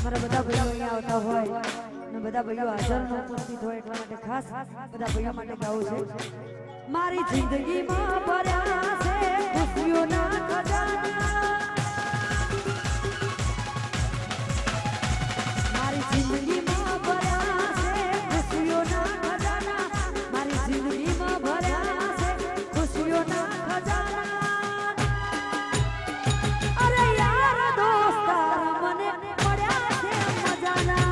અમારા બધા ભાઈઓ અહીંયા આવતા હોય અને બધા ભાઈઓ હાજર ન ઉપસ્થિત હોય એટલા માટે ખાસ બધા ભાઈઓ માટે ગાવું છે. મારી જિંદગીમાં ભર્યા છે ખુશીઓના ખજાના, મારી જિંદગીમાં ભર્યા છે ખુશીઓના ખજાના, મારી જિંદગીમાં ભર્યા છે ખુશીઓના ખજાના. અરે યાર દોસ્તાર મને મળ્યા છે મજાના,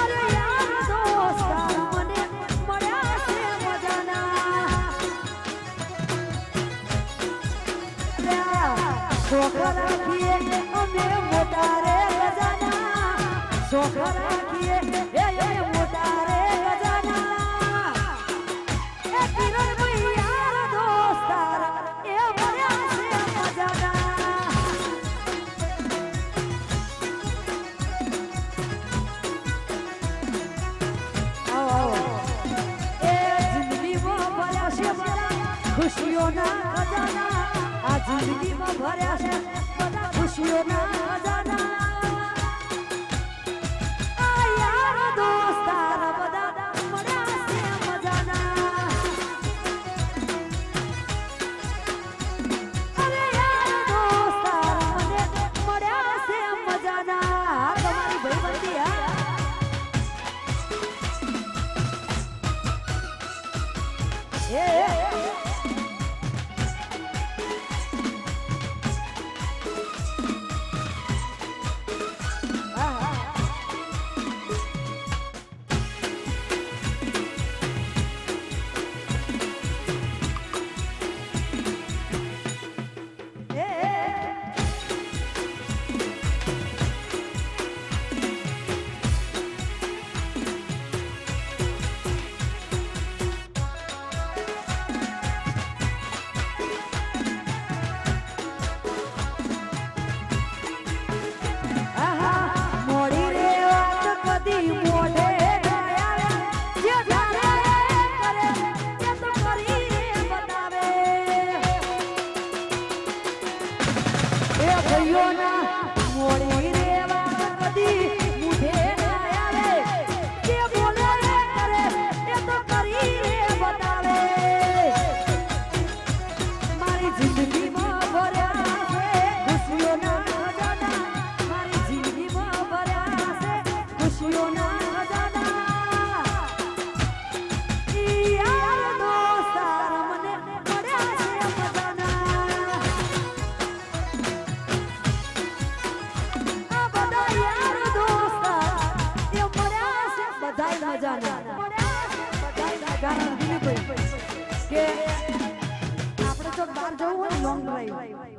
અરે યાર દોસ્તાર મને મળ્યા છે મજાના. શોખ રાખીએ અમે મોટા રે ખજાના, શોખ રાખીએ એ મોટા રે ખજાના. એ કિરણ ભાઈ યાર દોસ્તાર એ મળ્યા છે મજાના. આવો એ જિંદગીમાં ભર્યા છે બધા ખુશીઓના ખજાના, આ જિંદગીમાં ભર્યા છે બધા ખુશીઓના ખજાના. આ યાર દોસ્તાર બધા મળ્યા છે મજાના. અરે યાર દોસ્તાર મને મળ્યા છે મજાના. તમારી ભાઈબંધી હા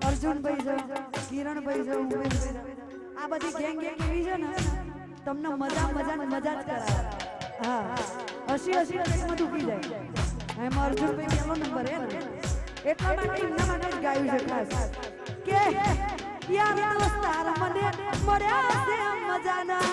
અર્જુનભાઈ છે, કિરણભાઈ છે, ઉમેશભાઈ, આ બધી ગેંગ એવી છે ને તમને મજા જ કરાવે. હા હસી પેટમાં દુખી જાય. એમાં અર્જુનભાઈ પહેલો નંબર હે ને એટલા માટે એમના માટે જ ગાયું છે ખાસ કે યાર દોસ્તાર મને મળ્યા છે મજાના.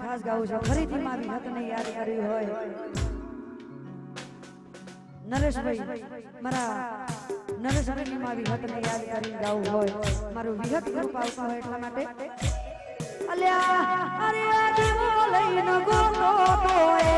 ખાસ ગાવું છે ફરીથી માં વિહતને યાદ કરી હોય નરેશભાઈ મારા નરેશભાઈની માં વિહતને યાદ કરીને ગાવું હોય મારું વિહત ગ્રુપ આવતું હોય એટલા માટે અલ્યા અરે આ દીવો લઈને ગોતો તો એ